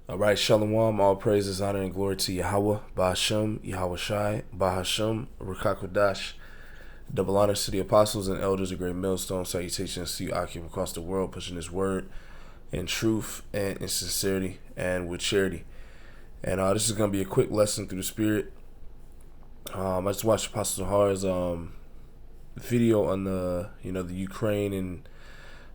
All right, Shalom, all praises, honor, and glory to Yahweh, Bahashem, Yahweh Shai, Bahashem, Rukakwadash. Double honors to the apostles and elders, a great millstone. Salutations to you, Akim, across the world, pushing this word in truth and in sincerity and with charity. And this is going to be a quick lesson through the Spirit. I just watched Apostle Har's video on the Ukraine and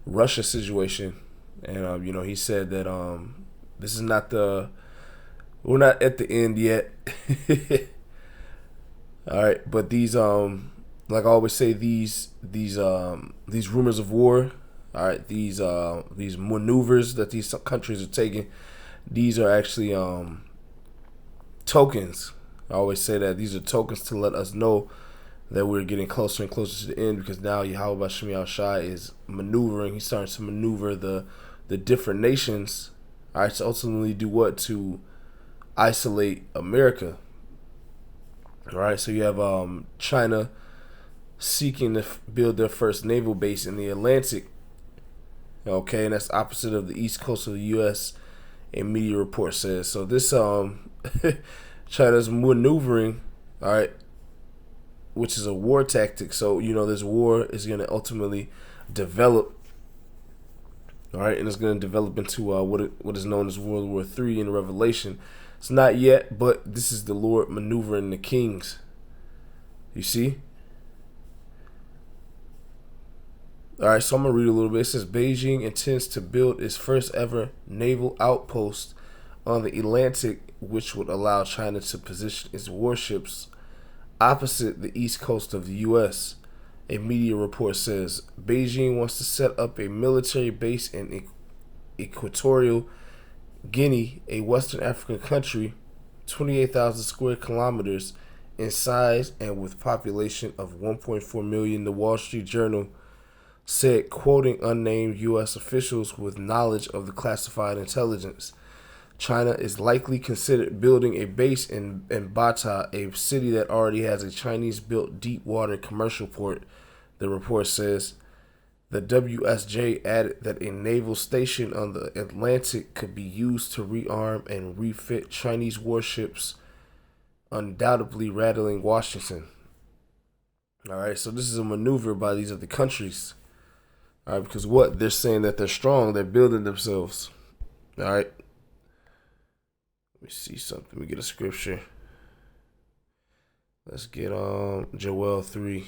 Russia situation, and he said that this is not we're not at the end yet. All right, but these like I always say, these rumors of war, all right, these maneuvers that these countries are taking, these are actually tokens. I always say that these are tokens to let us know that we're getting closer and closer to the end, because now Yahweh Bashem Shai is maneuvering. He's starting to maneuver the different nations, all right, to ultimately do what? To isolate America. All right, so you have China seeking to build their first naval base in the Atlantic. Okay, and that's opposite of the east coast of the U.S., a media report says. So this China's maneuvering, all right, which is a war tactic. So this war is going to ultimately develop. All right, and it's going to develop into what is known as World War III in Revelation. It's not yet, but this is the Lord maneuvering the kings. You see? All right, so I'm going to read a little bit. It says, Beijing intends to build its first ever naval outpost on the Atlantic, which would allow China to position its warships opposite the east coast of the U.S., a media report says. Beijing wants to set up a military base in Equatorial Guinea, a Western African country, 28,000 square kilometers in size and with population of 1.4 million, the Wall Street Journal said, quoting unnamed U.S. officials with knowledge of the classified intelligence. China is likely considered building a base in Bata, a city that already has a Chinese-built deep-water commercial port, the report says. The WSJ added that a naval station on the Atlantic could be used to rearm and refit Chinese warships, undoubtedly rattling Washington. All right, so this is a maneuver by these other countries. All right, because what? They're saying that they're strong, they're building themselves. All right. Let me see something. Let me get a scripture. Let's get Joel 3.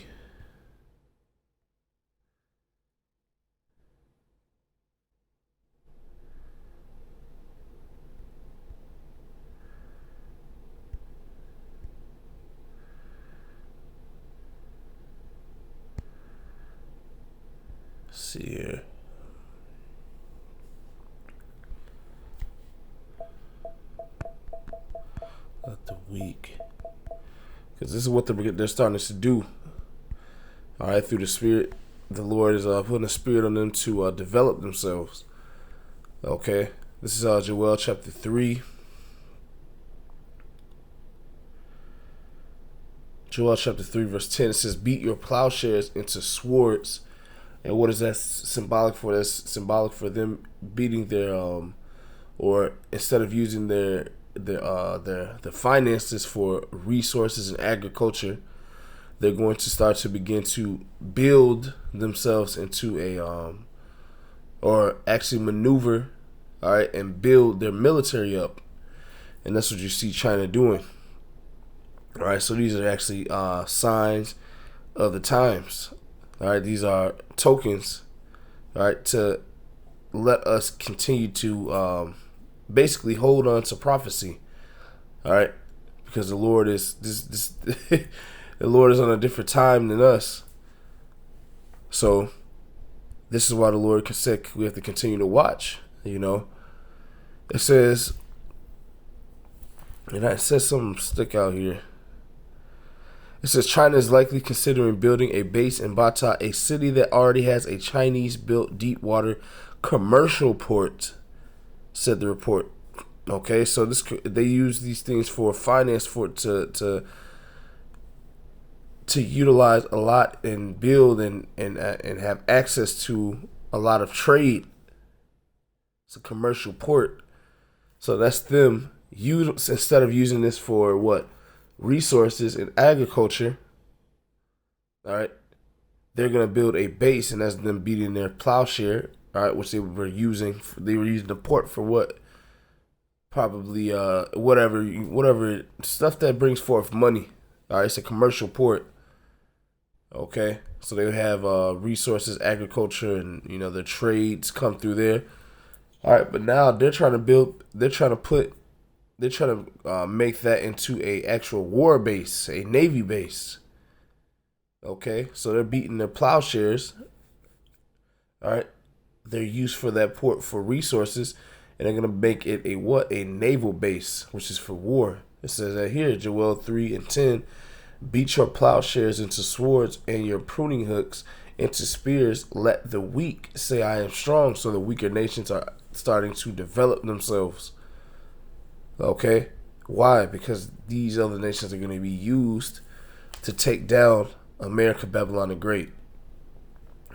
Let's see here. The week, because this is what they're starting to do. All right, through the Spirit, the Lord is putting a spirit on them to develop themselves. Okay, this is Joel chapter 3. Joel chapter 3 verse 10. It says, "Beat your plowshares into swords." And what is that symbolic for? That's symbolic for them beating their or instead of using their finances for resources and agriculture, they're going to start to begin to build themselves into or actually maneuver, all right, and build their military up. And that's what you see China doing. All right, so these are actually signs of the times. All right, these are tokens, all right, to let us continue to basically hold on to prophecy. All right, because the Lord is the Lord is on a different time than us. So this is why the Lord said we have to continue to watch. It says, and it says something stick out here. It says China is likely considering building a base in Bata, a city that already has a Chinese-built deep-water commercial port, said the report. Okay, so they use these things for finance for to utilize a lot and build and have access to a lot of trade. It's a commercial port. So that's them. Instead of using this for what? Resources and agriculture. All right. They're going to build a base, and that's them beating their plowshare, all right, which they were using. They were using the port for what? Probably whatever stuff that brings forth money. All right, it's a commercial port. Okay, so they have resources, agriculture, and their trades come through there. All right, but now they're trying to build. They're trying to make that into a actual war base, a navy base. Okay, so they're beating their plowshares. All right, they're used for that port for resources, and they're gonna make it a what? A naval base, which is for war. It says that here, Joel 3:10. Beat your plowshares into swords and your pruning hooks into spears. Let the weak say, I am strong. So the weaker nations are starting to develop themselves. Okay? Why? Because these other nations are going to be used to take down America, Babylon the Great.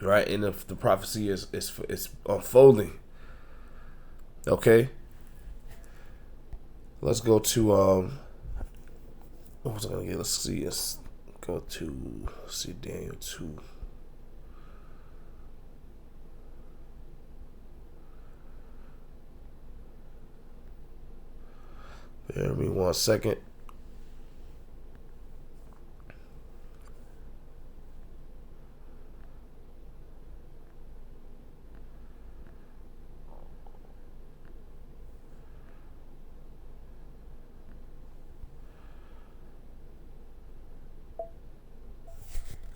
Right? And if the prophecy is unfolding. Okay? Let's go to what was I gonna get? Let's see. Let's go to Daniel 2. Bear with me 1 second.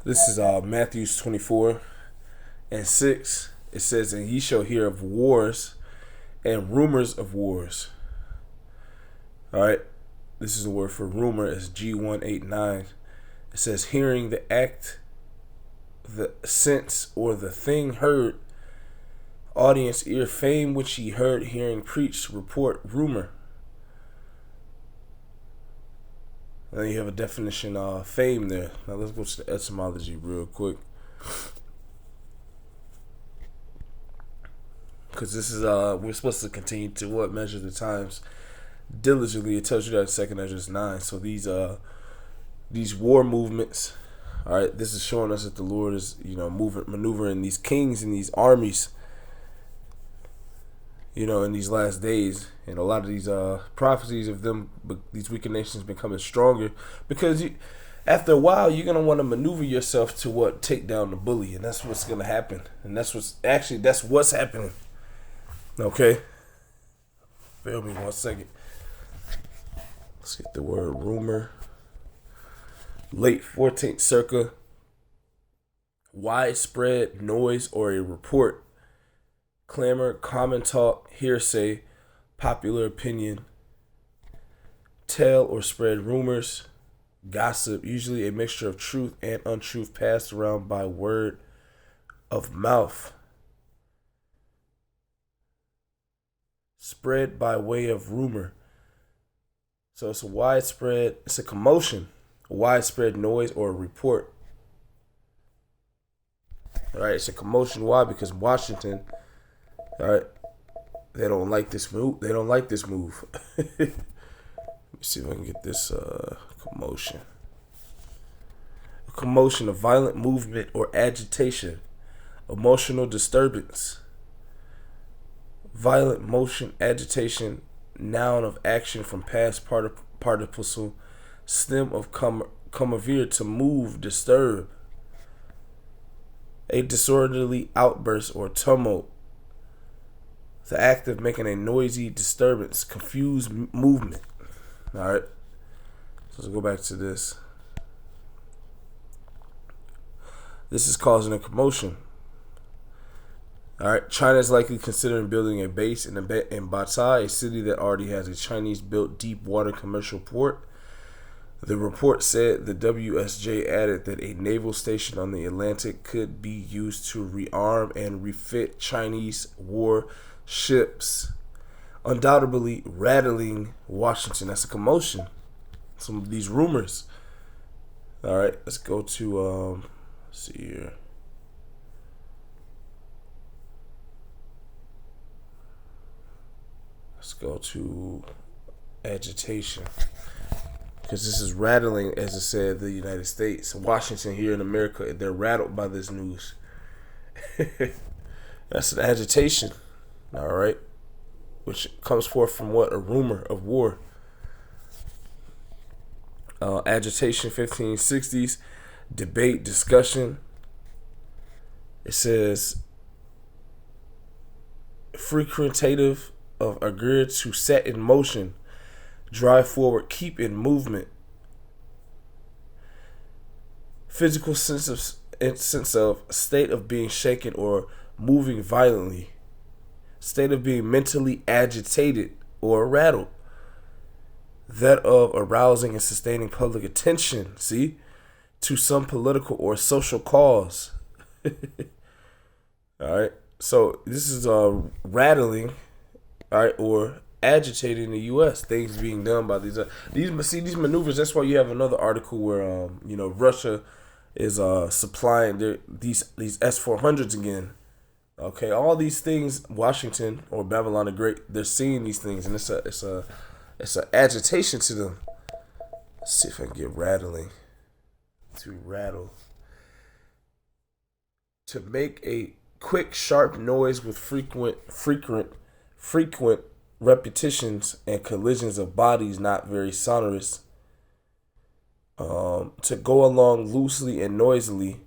This is Matthew 24:6. It says, and ye shall hear of wars and rumors of wars. All right. This is the word for rumor. It's G189. It says, hearing the act, the sense, or the thing heard, audience ear, fame which ye heard, hearing, preach, report, rumor. Then you have a definition of fame there. Now let's go to the etymology real quick. Because this is, we're supposed to continue to measure the times diligently. It tells you that in 2nd Ezra 9. So these war movements, all right, this is showing us that the Lord is, maneuvering these kings and these armies, in these last days. And a lot of these prophecies of them, these weaker nations becoming stronger, because after a while you're gonna want to maneuver yourself to take down the bully, and that's what's gonna happen, and that's what's happening. Okay, bear with me 1 second. Let's get the word rumor. Late 14th circa. Widespread noise or a report. Clamor, common talk, hearsay, popular opinion, tell or spread rumors, gossip, usually a mixture of truth and untruth passed around by word of mouth. Spread by way of rumor. So it's a commotion, a widespread noise or a report. All right, it's a commotion. Why? Because Washington, all right, they don't like this move. Let me see if I can get this commotion. A commotion, a violent movement or agitation, emotional disturbance. Violent motion, agitation, noun of action from past participle, stem of comavere, to move, disturb. A disorderly outburst or tumult. The act of making a noisy disturbance, confused movement. All right. So let's go back to this. This is causing a commotion. All right. China is likely considering building a base in Batai, a city that already has a Chinese-built deep water commercial port. The report said the WSJ added that a naval station on the Atlantic could be used to rearm and refit Chinese war ships, undoubtedly rattling Washington. That's a commotion. Some of these rumors. All right, let's go to let's see here. Let's go to agitation. Because this is rattling, as I said, the United States. Washington here in America, they're rattled by this news. That's an agitation. All right. Which comes forth from what? A rumor of war. Agitation, 1560s. Debate, discussion. It says, frequentative of agreed to set in motion, drive forward, keep in movement. Physical sense of state of being shaken or moving violently. State of being mentally agitated or rattled. That of arousing and sustaining public attention, see, to some political or social cause. All right. So this is rattling, all right, or agitating the U.S. Things being done by these maneuvers. That's why you have another article where Russia is supplying these S-400s again. Okay, all these things, Washington or Babylon the Great, they're seeing these things, and it's a agitation to them. Let's see if I can get rattling. To rattle. To make a quick, sharp noise with frequent repetitions and collisions of bodies not very sonorous. To go along loosely and noisily.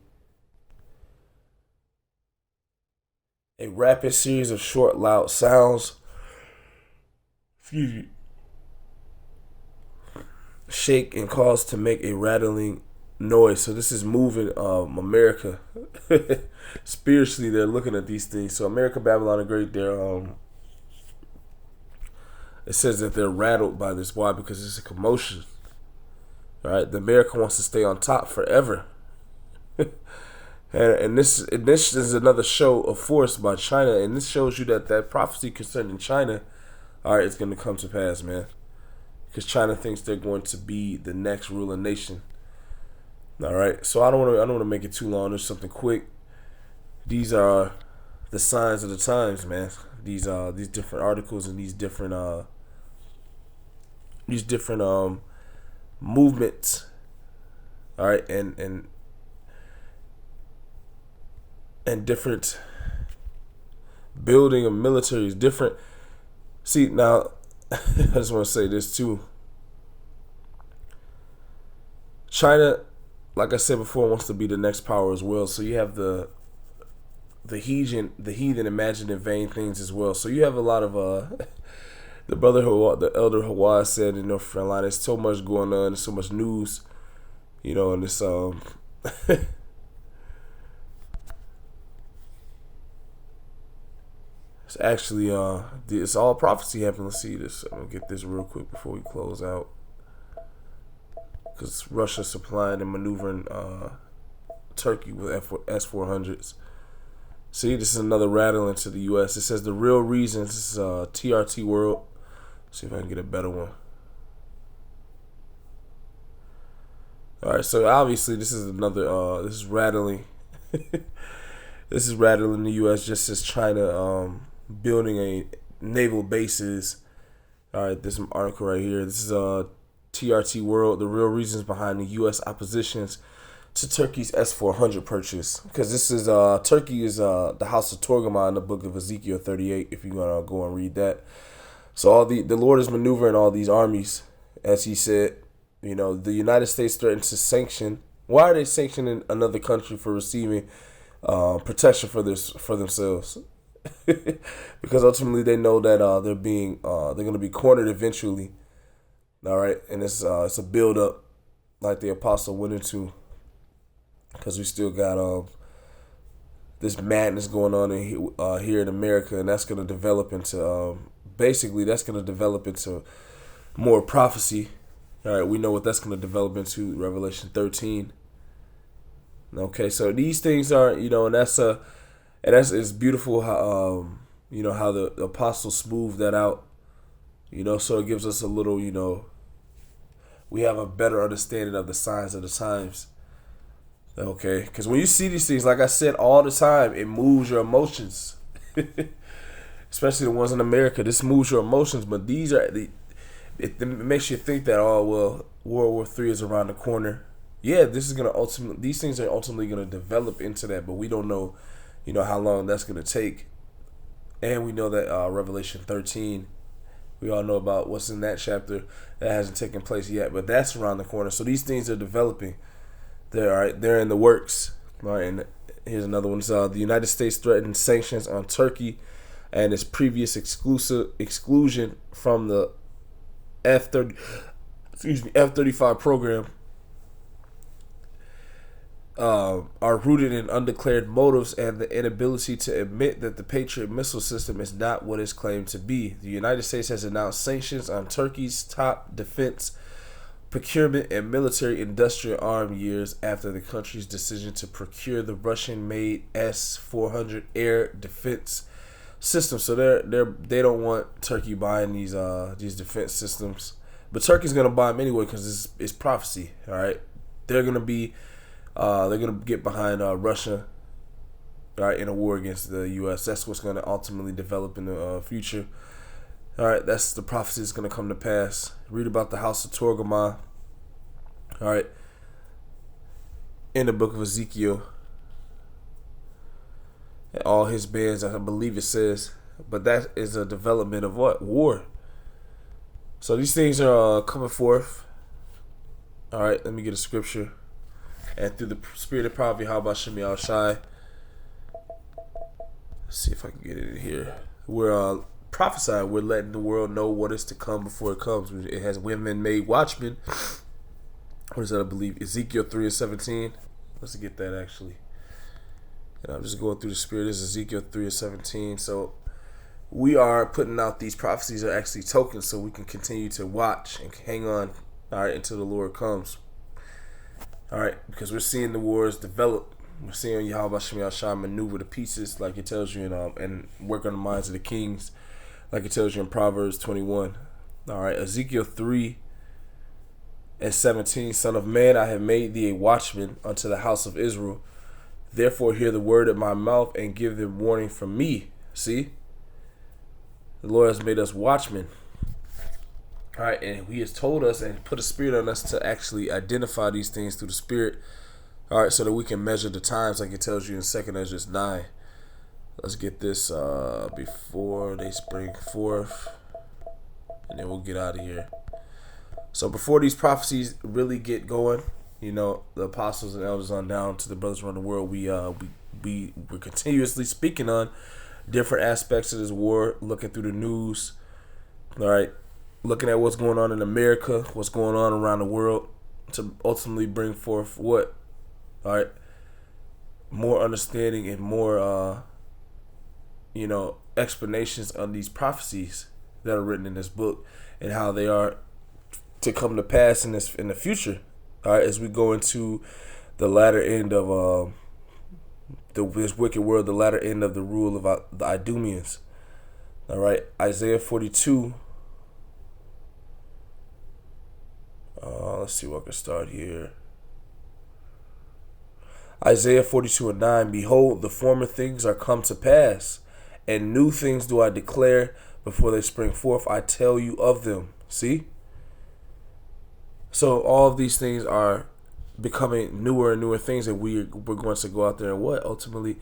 A rapid series of short, loud sounds. Shake and cause to make a rattling noise. So this is moving America. Spiritually, they're looking at these things. So America, Babylon the Great, it says that they're rattled by this. Why? Because it's a commotion. All right, the America wants to stay on top forever. And this is another show of force by China, and this shows you that prophecy concerning China, all right, it's going to come to pass, man. Because China thinks they're going to be the next ruling nation. All right, so I don't want to make it too long. There's something quick. These are the signs of the times, man. These different articles and these different movements. All right, and different building of militaries, different. See, now, I just want to say this too. China, like I said before, wants to be the next power as well. So you have the heathen imagining vain things as well. So you have a lot of the elder Hawaii said in North Carolina, there's so much going on, there's so much news, and this it's actually it's all prophecy happening. Let's see this. I'm gonna get this real quick before we close out, because Russia supplying and maneuvering Turkey with S-400s. See, this is another rattling to the U.S. It says the real reasons. This is TRT World. Let's see if I can get a better one. All right, so obviously this is another. This is rattling. This is rattling the U.S. just as China building a naval bases. All right, this article right here. This is TRT World. The real reasons behind the U.S. oppositions to Turkey's S-400 purchase, because this is Turkey is the house of Torgama in the book of Ezekiel 38. If you're gonna go and read that, so all the Lord is maneuvering all these armies, as He said. The United States threatened to sanction. Why are they sanctioning another country for receiving protection for themselves? Because ultimately they know that they're going to be cornered eventually. All right, and it's a build up like the apostle went into, because we still got this madness going on here in America, and that's going to develop into more prophecy. All right, we know what that's going to develop into, Revelation 13. Okay, so these things are, and it's beautiful how how the apostles smoothed that out. So it gives us a little, we have a better understanding of the signs of the times. Okay, because when you see these things, like I said all the time, it moves your emotions. especially the ones in America. This moves your emotions, but these are it makes you think that, oh well, World War III is around the corner. Yeah, these things are ultimately gonna develop into that, but we don't know, how long that's gonna take. And we know that Revelation 13, we all know about what's in that chapter that hasn't taken place yet, but that's around the corner. So these things are developing. They're in the works. All right, and here's another one. So the United States threatened sanctions on Turkey and its previous exclusion from the F-35 program are rooted in undeclared motives and the inability to admit that the Patriot missile system is not what it's claimed to be. The United States has announced sanctions on Turkey's top defense procurement and military industrial arm years after the country's decision to procure the Russian-made S-400 air defense system. So they don't want Turkey buying these defense systems, but Turkey's gonna buy them anyway because it's prophecy. All right, they're gonna get behind Russia, all right, in a war against the U.S. That's what's gonna ultimately develop in the future. All right, that's the prophecy that's gonna come to pass. Read about the house of Torgamah. All right, in the book of Ezekiel. All his bands, I believe it says, but that is a development of what? War. So these things are coming forth. All right, let me get a scripture. And through the spirit of prophecy, how about Shemi Al-Shai? Let's see if I can get it in here. We're prophesying. We're letting the world know what is to come before it comes. It has women made watchmen. What is that? I believe Ezekiel 3:17. Let's get that actually. And I'm just going through the spirit. This is Ezekiel 3:17. So we are putting out these prophecies are actually tokens so we can continue to watch and hang on, all right, until the Lord comes. All right, because we're seeing the wars develop. We're seeing Yahweh Shemi Al-Shai maneuver the pieces like it tells you and work on the minds of the kings like it tells you in Proverbs 21. All right, Ezekiel 3:17. Son of man, I have made thee a watchman unto the house of Israel. Therefore hear the word of my mouth and give them warning from me. See? The Lord has made us watchmen. All right, and he has told us and put a spirit on us to actually identify these things through the spirit. All right, so that we can measure the times like it tells you in 2 Ezra 9. Let's get this before they spring forth, and then we'll get out of here. So before these prophecies really get going, the apostles and elders on down to the brothers around the world, we're continuously speaking on different aspects of this war, looking through the news, all right, looking at what's going on in America, what's going on around the world, to ultimately bring forth what, all right, more understanding and more, explanations on these prophecies that are written in this book and how they are to come to pass in the future. All right, as we go into the latter end of this wicked world, the latter end of the rule of the Idumeans. All right, Isaiah 42. Let's see what I can start here. Isaiah 42:9. Behold, the former things are come to pass, and new things do I declare before they spring forth. I tell you of them. See? So all of these things are becoming newer and newer things that we're going to go out there and ultimately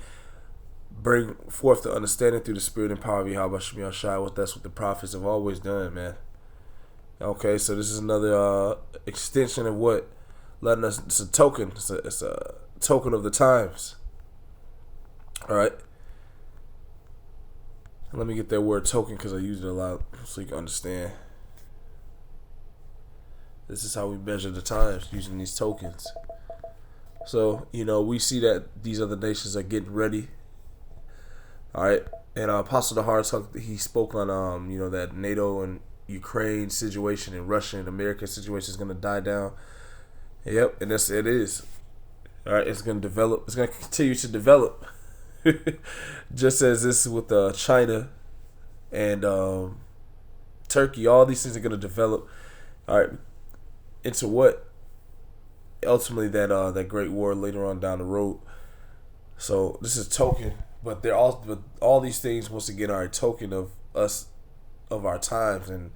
bring forth the understanding through the spirit and power of Yahweh Shemi Al-Shai. That's what the prophets have always done, man. Okay, so this is another extension of what letting us. It's a token. It's a token of the times. All right. Let me get that word token because I use it a lot so you can understand. This is how we measure the times, using these tokens. So, we see that these other nations are getting ready. All right. And Apostle Dahar, he spoke on, that NATO and Ukraine situation and Russia and America situation is going to die down. Yep. And it is. All right. It's going to develop. It's going to continue to develop. Just as this with China and Turkey, all these things are going to develop. All right. Into what? Ultimately, that great war later on down the road. So this is token, but all these things once again are a token of us, of our times, and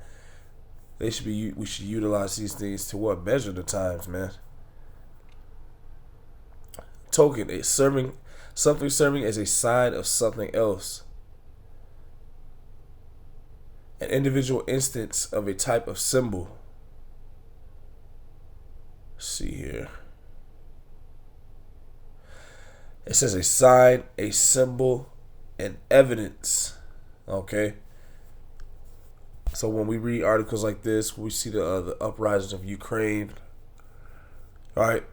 we should utilize these things to what? Measure the times, man. Token, serving as a sign of something else. An individual instance of a type of symbol. Let's see here. It says a sign, a symbol, and evidence. Okay. So when we read articles like this, we see the uprisings of Ukraine. All right.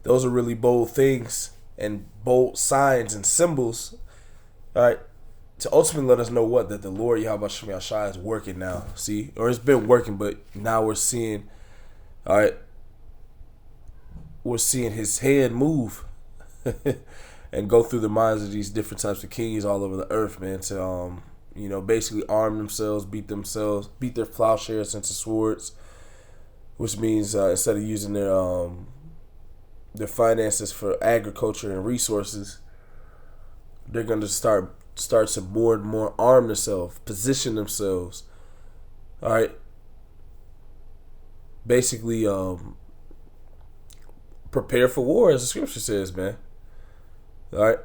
Those are really bold things and bold signs and symbols. All right. To ultimately let us know what? That the Lord Yahweh Shem Yahshai is working now. See? Or it's been working, but now we're seeing, all right, we're seeing his hand move and go through the minds of these different types of kings all over the earth, man, to basically arm themselves, beat their plowshares into swords, which means instead of using their finances for agriculture and resources, they're going to start to more and more arm themselves, position themselves. All right. Basically, prepare for war, as the scripture says, man. All right.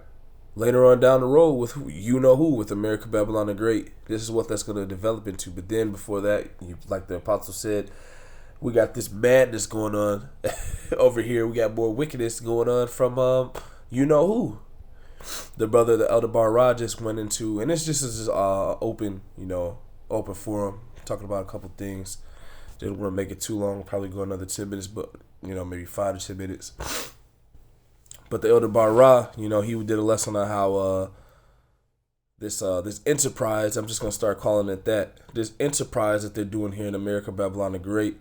Later on down the road with with America, Babylon the Great. This is what that's going to develop into. But then before that, like the apostle said, we got this madness going on over here. We got more wickedness going on from who. The brother, the Elder Baahrah, just went into, and it's just as open forum, talking about a couple things. Didn't want to make it too long. Probably go another 10 minutes, but maybe 5 to 10 minutes. But the Elder Baahrah, he did a lesson on how this enterprise, I'm just gonna start calling it that. This enterprise that they're doing here in America, Babylon the Great,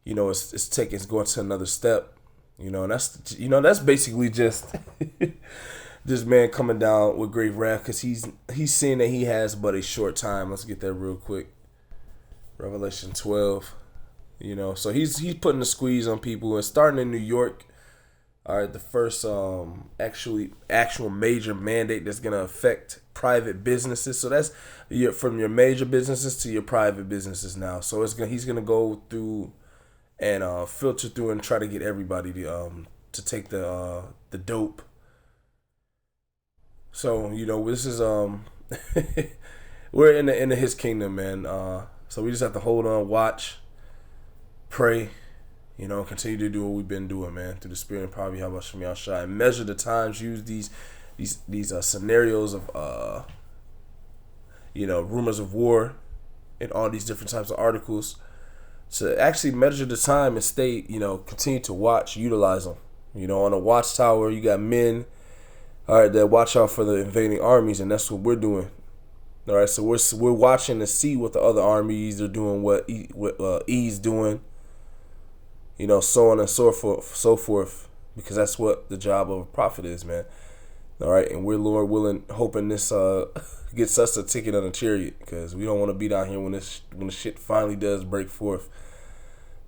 it's going to another step. And that's basically just this man coming down with great wrath, because he's seeing that he has but a short time. Let's get that real quick. Revelation 12. So he's putting the squeeze on people, and starting in New York. All right, the first actual major mandate that's gonna affect private businesses. So that's from your major businesses to your private businesses now. So he's gonna go through and filter through and try to get everybody to take the dope. So this is we're in his kingdom, man. So we just have to hold on, watch, pray. Continue to do what we've been doing, man, through the spirit and power of Yahweh Shem Yahshai. Measure the times. Use these scenarios of rumors of war and all these different types of articles to actually measure the time and stay, continue to watch, utilize them. On a watchtower, you got men, all right, that watch out for the invading armies, and that's what we're doing. All right, so we're watching to see what the other armies are doing, what E's doing. So on and so forth, because that's what the job of a prophet is, man. All right, and we're, Lord willing, hoping this gets us a ticket on a chariot, because we don't want to be down here when the shit finally does break forth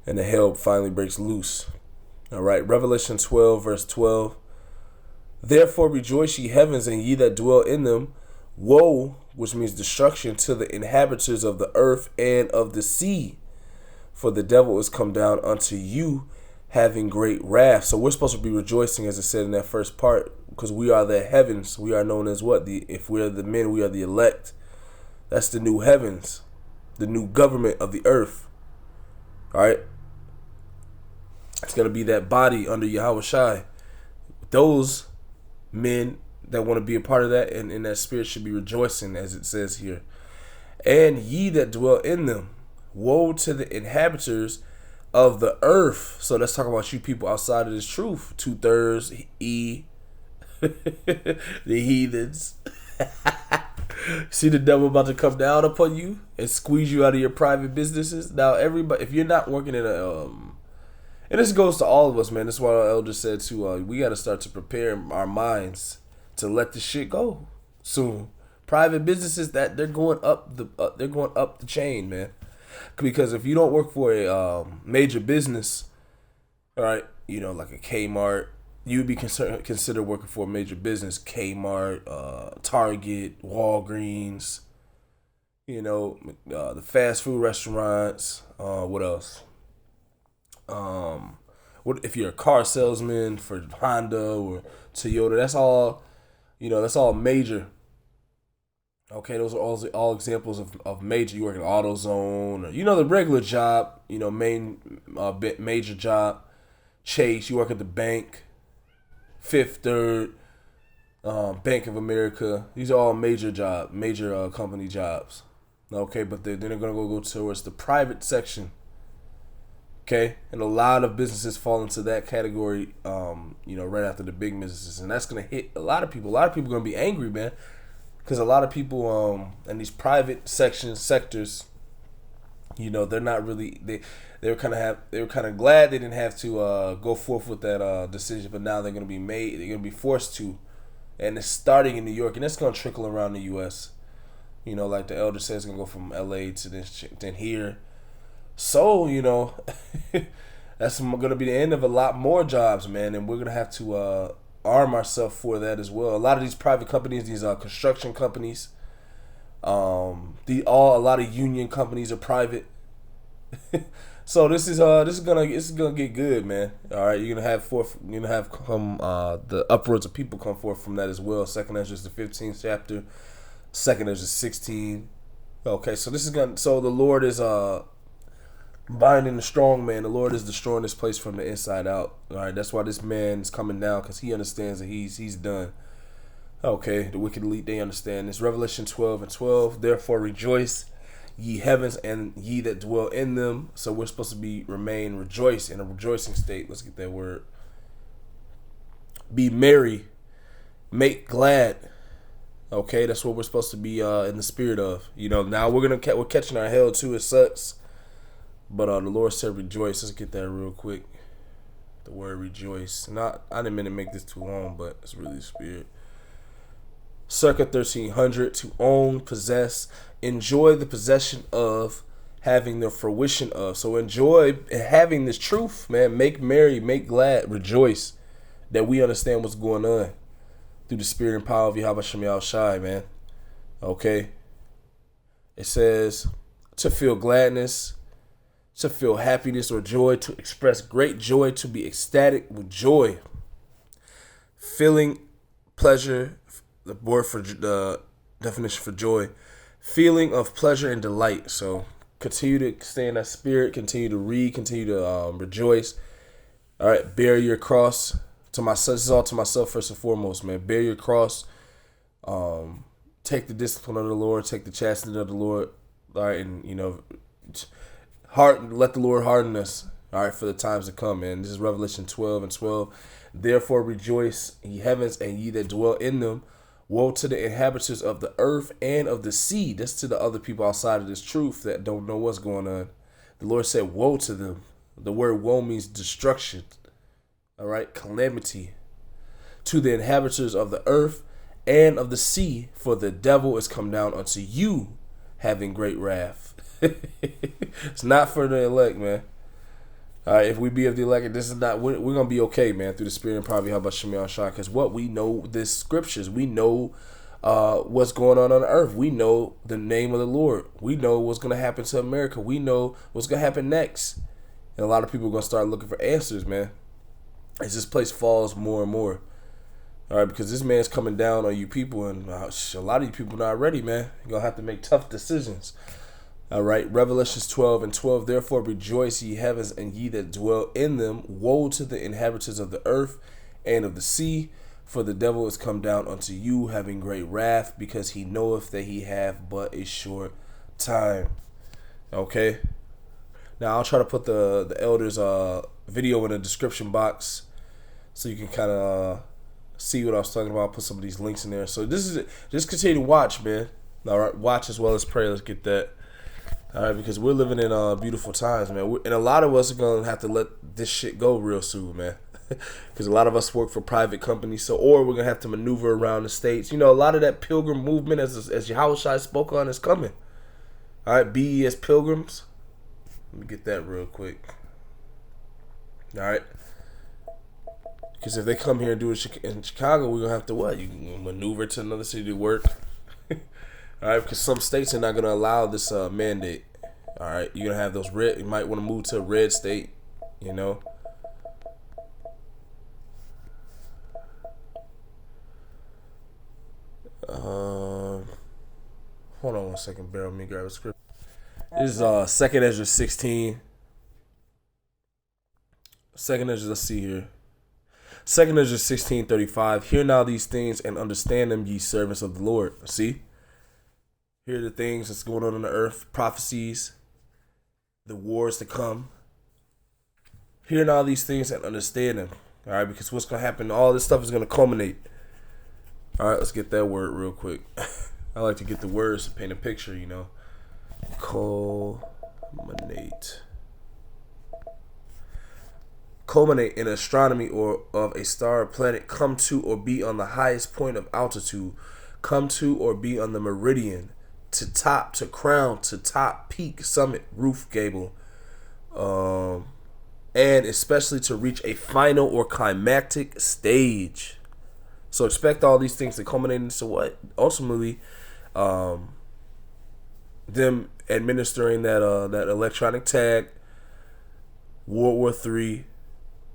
and the hell finally breaks loose. All right, Revelation 12, verse 12. Therefore rejoice, ye heavens, and ye that dwell in them. Woe, which means destruction, to the inhabitants of the earth and of the sea. For the devil is come down unto you, having great wrath. So we're supposed to be rejoicing, as it said in that first part, because we are the heavens. We are known as what? If we are the men, we are the elect. That's the new heavens, the new government of the earth. All right? It's going to be that body under Yahweh Shai. Those men that want to be a part of that and in that spirit should be rejoicing, as it says here. And ye that dwell in them. Woe to the inhabitants of the earth. So let's talk about you people outside of this truth. 2/3 the heathens. See the devil about to come down upon you and squeeze you out of your private businesses. Now everybody, if you're not working in and this goes to all of us, man. That's why our elder said too, we got to start to prepare our minds to let this shit go soon. Private businesses, that they're going up the chain, man. Because if you don't work for a major business, all right, like a Kmart, you would be considered working for a major business, Kmart, Target, Walgreens, the fast food restaurants. What else? What if you're a car salesman for Honda or Toyota? That's all. That's all major. Okay, those are all examples of major. You work in AutoZone, or the regular job. Major job. Chase. You work at the bank. Fifth Third, Bank of America. These are all major company jobs. Okay, but then they're gonna go towards the private section. Okay, and a lot of businesses fall into that category. Right after the big businesses, and that's gonna hit a lot of people. A lot of people are gonna be angry, man, because a lot of people in these private sectors, they're not really they were kind of glad they didn't have to go forth with that decision, but now they're gonna be forced to, and it's starting in New York, and it's gonna trickle around the U.S. Like the elder says, it's gonna go from L.A. to then here. So that's gonna be the end of a lot more jobs, man, and we're gonna have to arm ourselves for that as well. A lot of these private companies, these construction companies, a lot of union companies are private. So this is gonna get good, man. All right, you're gonna have the upwards of people come forth from that as well. Second Ezra the 15th chapter, Second Ezra 16. Okay, so the Lord is binding the strong man. The Lord is destroying this place from the inside out. All right, that's why this man is coming down, because he understands that he's done. Okay, the wicked elite, they understand this. Revelation 12:12. Therefore rejoice, ye heavens, and ye that dwell in them. So we're supposed to rejoice in a rejoicing state. Let's get that word. Be merry, make glad. Okay, that's what we're supposed to be in the spirit of. Now we're catching our hell too. It sucks, but the Lord said rejoice. Let's get that real quick. The word rejoice. I didn't mean to make this too long, but it's really the spirit. Circa 1300, to own, possess, enjoy the possession of, having the fruition of. So enjoy having this truth, man. Make merry, make glad, rejoice that we understand what's going on through the spirit and power of Yahweh Shem Yahushai, man. Okay. It says to feel gladness, to feel happiness or joy, to express great joy, to be ecstatic with joy, feeling pleasure. The word for the definition for joy, feeling of pleasure and delight. So continue to stay in that spirit. Continue to read. Continue to rejoice. All right, bear your cross. To myself, this is all to myself first and foremost, man. Bear your cross. Take the discipline of the Lord. Take the chastity of the Lord. All right, and let the Lord harden us. All right, for the times to come, man. This is Revelation 12:12. Therefore rejoice, ye heavens, and ye that dwell in them. Woe to the inhabitants of the earth and of the sea. That's to the other people outside of this truth that don't know what's going on. The Lord said, woe to them. The word woe means destruction. All right, calamity. To the inhabitants of the earth and of the sea, for the devil is come down unto you, having great wrath. It's not for the elect, man. All right, if we be of the elect, this is not. We're gonna be okay, man, through the spirit and probably how about Shemel Shah, because what we know, this scriptures, we know what's going on earth. We know the name of the Lord. We know what's gonna happen to America. We know what's gonna happen next, and a lot of people are gonna start looking for answers, man, as this place falls more and more. All right, because this man's coming down on you people, and a lot of you people not ready, man. You're gonna have to make tough decisions. All right, Revelations 12:12. Therefore rejoice, ye heavens, and ye that dwell in them. Woe to the inhabitants of the earth and of the sea, for the devil is come down unto you, having great wrath, because he knoweth that he have but a short time. Okay. Now I'll try to put the elders' video in the description box, so you can kind of see what I was talking about. I'll put some of these links in there. So this is it. Just continue to watch, man. All right, watch as well as pray. Let's get that. All right, because we're living in beautiful times, man. And a lot of us are going to have to let this shit go real soon, man. Because a lot of us work for private companies, or we're going to have to maneuver around the states. A lot of that pilgrim movement, as Yahushua spoke on, is coming. All right, be ye as pilgrims. Let me get that real quick. All right. Because if they come here and do it in Chicago, we're going to have to what? You can maneuver to another city to work. All right, because some states are not going to allow this mandate. All right, you're going to have those red. You might want to move to a red state, you know. Hold on one second, bear with me, grab a script. This is 2nd Ezra 16. 2nd Ezra, let's see here. 2nd Ezra 16:35. Hear now these things and understand them, ye servants of the Lord. See? Hear the things that's going on the earth, prophecies, the wars to come. Hear now these things and understand them. All right, because what's going to happen, all this stuff is going to culminate. All right, let's get that word real quick. I like to get the words to paint a picture, you know. Culminate. Culminate in astronomy or of a star or planet, come to or be on the highest point of altitude, come to or be on the meridian, to top, to crown, to top, peak, summit, roof, gable, and especially to reach a final or climactic stage. So expect all these things to culminate into what? Ultimately, them administering that electronic tag, World War III,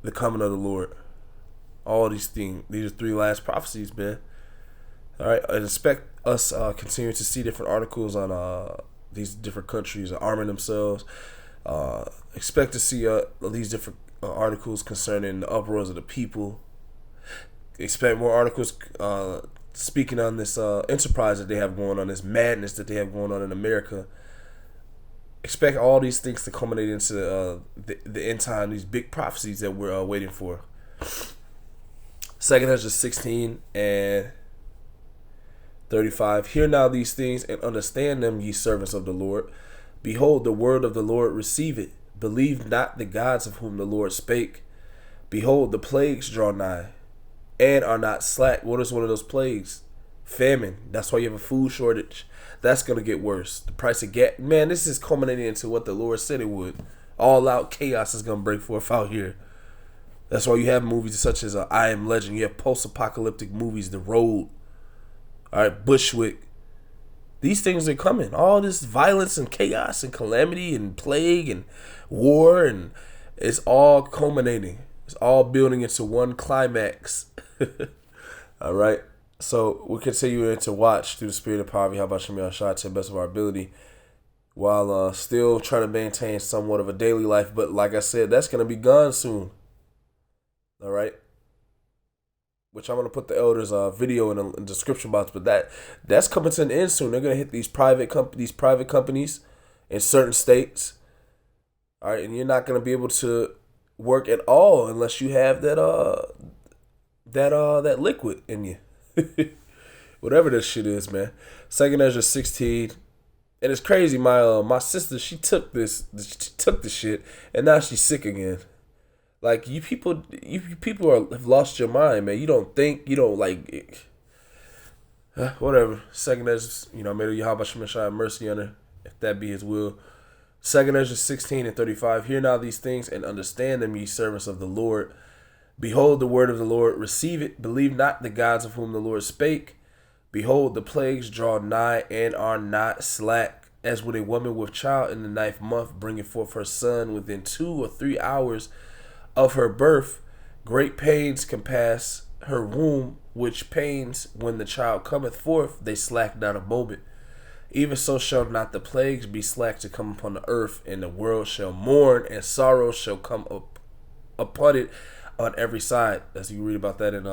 the coming of the Lord. All these things. These are 3 last prophecies, man. All right, and expect us continuing to see different articles on these different countries arming themselves. Expect to see these different articles concerning the uproars of the people. Expect more articles speaking on this enterprise that they have going on, this madness that they have going on in America. Expect all these things to culminate into the end time, these big prophecies that we're waiting for. 2nd Ezra 16:35. Hear now these things and understand them, ye servants of the Lord. Behold, the word of the Lord, receive it. Believe not the gods of whom the Lord spake. Behold, the plagues draw nigh, and are not slack. What is one of those plagues? Famine. That's why you have a food shortage. That's going to get worse. The price of gas. Man, this is culminating into what the Lord said it would. All out chaos is going to break forth out here. That's why you have movies such as I Am Legend. You have post-apocalyptic movies, The Road. All right, Bushwick. These things are coming. All this violence and chaos and calamity and plague and war, and it's all culminating. It's all building into one climax. All right. So we're continuing to watch through the spirit of poverty. How about Shemir Shah to the best of our ability, while still trying to maintain somewhat of a daily life. But like I said, that's going to be gone soon. All right. Which I'm going to put the elders' video in the description box. But that's coming to an end soon. They're going to hit these private companies in certain states. All right, and you're not going to be able to work at all unless you have that liquid in you. Whatever this shit is, man. 2nd Ezra 16, and it's crazy. My sister, she took the shit, and now she's sick again. Like you people have lost your mind, man. You don't think, you don't like, whatever. 2nd Ezra, may Yahweh Shemeshai have mercy on her, if that be His will. 2nd Ezra 16:35. Hear now these things and understand them, ye servants of the Lord. Behold, the word of the Lord, receive it. Believe not the gods of whom the Lord spake. Behold, the plagues draw nigh and are not slack, as when a woman with child in the 9th month bringeth forth her son within 2 or 3 hours of her birth. Great pains compass her womb, which pains when the child cometh forth, they slack not a moment. Even so shall not the plagues be slack to come upon the earth, and the world shall mourn, and sorrow shall come up upon it on every side. As you read about that in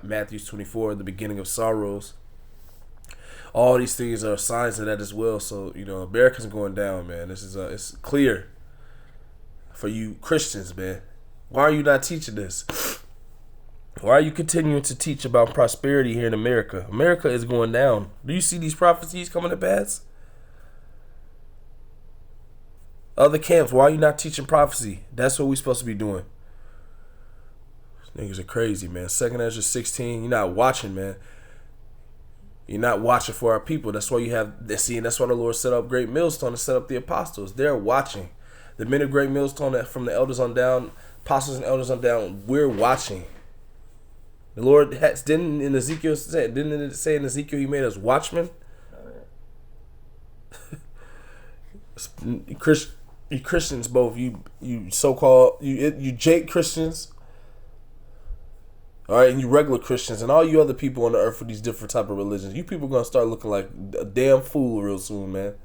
Matthew 24, the beginning of sorrows. All these things are signs of that as well. So, America's going down, man. This is it's clear for you Christians, man. Why are you not teaching this? Why are you continuing to teach about prosperity here in America? America is going down. Do you see these prophecies coming to pass? Other camps, why are you not teaching prophecy? That's what we're supposed to be doing. These niggas are crazy, man. 2nd Ezra 16, you're not watching, man. You're not watching for our people. That's why and that's why the Lord set up Great Millstone to set up the apostles. They're watching. The men of Great Millstone, from the elders on down, Apostles and elders, I'm down. We're watching. The Lord didn't in Ezekiel say, didn't it say in Ezekiel He made us watchmen? You Christians, both you so-called you Jake Christians, all right, and you regular Christians, and all you other people on the earth with these different type of religions. You people gonna start looking like a damn fool real soon, man.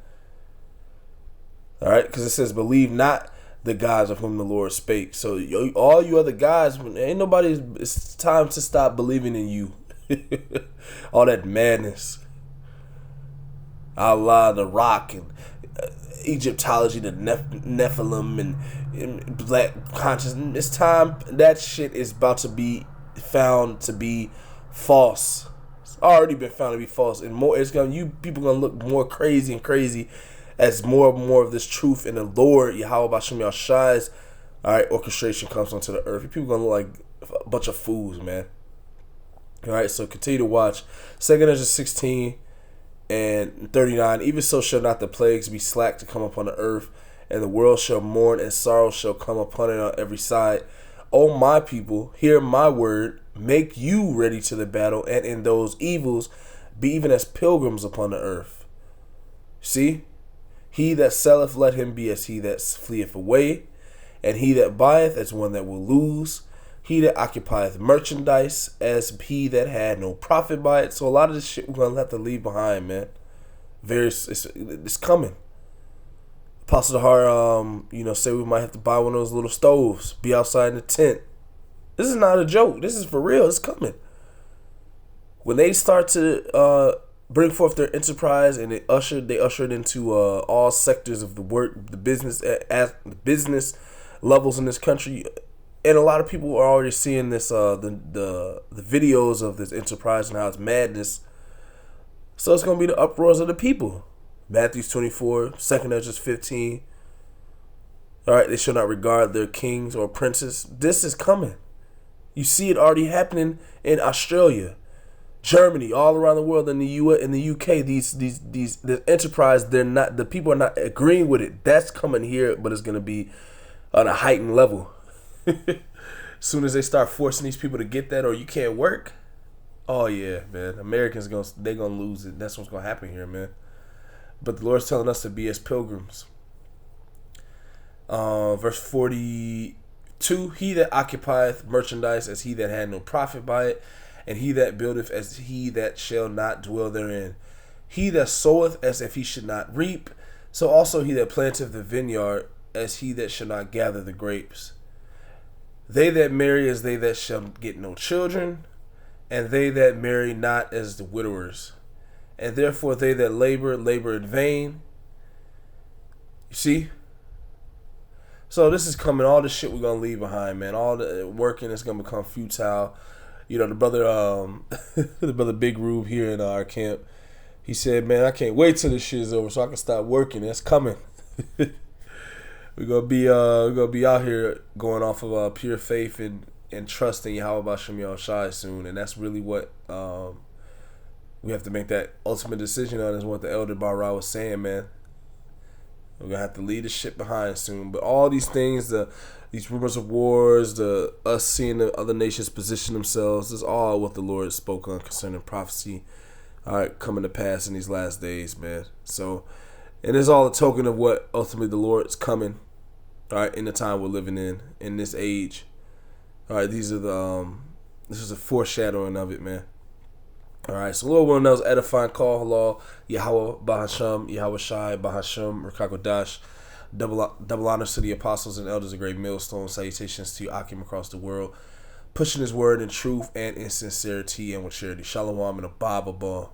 All right, because it says, "Believe not the gods of whom the Lord spake." So all you other guys, ain't nobody. It's time to stop believing in you. All that madness. Allah, the Rock, and Egyptology, the Nephilim, and black consciousness. It's time. That shit is about to be found to be false. It's already been found to be false, and more. It's gonna. You people gonna look more crazy and crazy as more and more of this truth in the Lord Yahweh Bashem Yahshai's orchestration comes onto the earth. People gonna look like a bunch of fools, man. All right, so continue to watch. 2 Ezra 16 and 39. Even so shall not the plagues be slack to come upon the earth, and the world shall mourn, and sorrow shall come upon it on every side. O my people, hear my word. Make you ready to the battle, and in those evils be even as pilgrims upon the earth. See? He that selleth, let him be as he that fleeth away, and he that buyeth as one that will lose. He that occupieth merchandise as he that had no profit by it. So a lot of this shit we're gonna have to leave behind, man. It's coming. Apostle Dahar, say we might have to buy one of those little stoves, be outside in the tent. This is not a joke. This is for real. It's coming. When they start to bring forth their enterprise, and they ushered into all sectors of the work, the business, at the business levels in this country, and a lot of people are already seeing this, the videos of this enterprise and how it's madness. So it's gonna be the uproars of the people. Matthew 24, 2 Ezra 15. All right, they shall not regard their kings or princes. This is coming. You see it already happening in Australia, Germany, all around the world, in the UK. The enterprise, the people are not agreeing with it. That's coming here, but it's gonna be on a heightened level. As soon as they start forcing these people to get that, or you can't work, oh yeah, man, Americans they're gonna lose it. That's what's gonna happen here, man. But the Lord's telling us to be as pilgrims. Verse 42: He that occupieth merchandise as he that had no profit by it, and he that buildeth as he that shall not dwell therein. He that soweth as if he should not reap, so also he that planteth the vineyard as he that shall not gather the grapes. They that marry as they that shall get no children, and they that marry not as the widowers. And therefore they that labor in vain. You see? So this is coming. All the shit we're going to leave behind, man. All the working is going to become futile. The brother the brother Big Rube here in our camp, he said, man, I can't wait till this shit is over so I can stop working. That's coming. We're gonna be out here going off of pure faith and trust in Yahweh Bashem Yahushai soon, and that's really what we have to make that ultimate decision on, is what the Elder Baahrah was saying, man. We're gonna have to leave this shit behind soon. But all these things, these rumors of wars, us seeing the other nations position themselves, is all what the Lord spoke on concerning prophecy, all right, coming to pass in these last days, man. So. And it's all a token of what ultimately the Lord's coming, all right, in the time we're living in this age. All right, this is a foreshadowing of it, man. All right, so Lord willing, that was edifying call, halal, Yahweh Bahasham, Yahweh Shai, Bahasham, Rakakodash. Double honors to the apostles and elders, a great millstone. Salutations to you, Akim, across the world, pushing his word in truth and in sincerity and with charity. Shalom and a Bible.